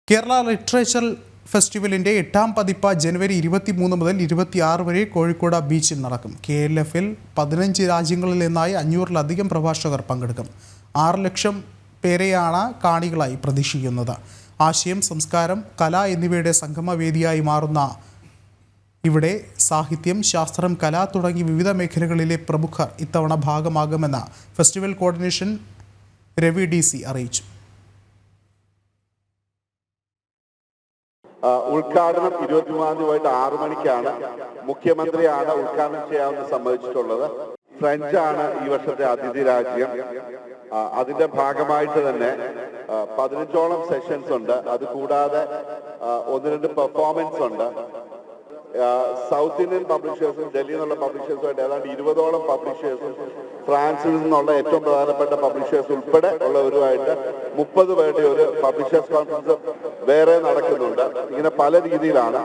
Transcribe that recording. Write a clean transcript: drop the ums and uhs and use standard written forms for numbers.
Kerala literature ഫെസ്റ്റിവലിൻ്റെ 8ാം പതിപ്പ് ജനുവരി 23 മുതൽ 26 വരെ കോഴിക്കോട് ബീച്ചിൽ നടക്കും. KLFൽ 15 രാജ്യങ്ങളിൽ നിന്നായി 500-ലധികം പ്രഭാഷകർ പങ്കെടുക്കും. 6 ലക്ഷം പേരെയാണ് കാണികളായി പ്രതീക്ഷിക്കുന്നത്. ആശയം, സംസ്കാരം, കല എന്നിവയുടെ സംഗമവേദിയായി മാറുന്ന ഇവിടെ സാഹിത്യം, ശാസ്ത്രം, കല തുടങ്ങി വിവിധ മേഖലകളിലെ പ്രമുഖർ ഇത്തവണ ഭാഗമാകുമെന്ന് ഫെസ്റ്റിവൽ കോർഡിനേഷൻ രവി DC അറിയിച്ചു. ഉദ്ഘാടനം 23-ാം തീയതി വൈകിട്ട് 6 മണിക്കാണ്. മുഖ്യമന്ത്രിയാണ് ഉദ്ഘാടനം ചെയ്യാമെന്ന് സമ്മതിച്ചിട്ടുള്ളത്. ഫ്രഞ്ചാണ് ഈ വർഷത്തെ അതിഥി രാജ്യം. അതിന്റെ ഭാഗമായിട്ട് തന്നെ 15ഓളം സെഷൻസ് ഉണ്ട്. അത് കൂടാതെ 1-2 പെർഫോമൻസ് ഉണ്ട്. സൗത്ത് ഇന്ത്യൻ പബ്ലിഷേഴ്സും ഡൽഹിയിൽ നിന്നുള്ള പബ്ലിഷേഴ്സുമായിട്ട് ഏതാണ്ട് 20ഓളം പബ്ലിഷേഴ്സും ഫ്രാൻസിൽ നിന്നുള്ള ഏറ്റവും പ്രധാനപ്പെട്ട പബ്ലിഷേഴ്സ് ഉൾപ്പെടെ ഉള്ളവരുമായിട്ട് 30 പേരുടെ ഒരു പബ്ലിഷേഴ്സ് കോൺഫറൻസ് വേറെ നടക്കുന്നുണ്ട്. ഇങ്ങനെ പല രീതിയിലാണ്.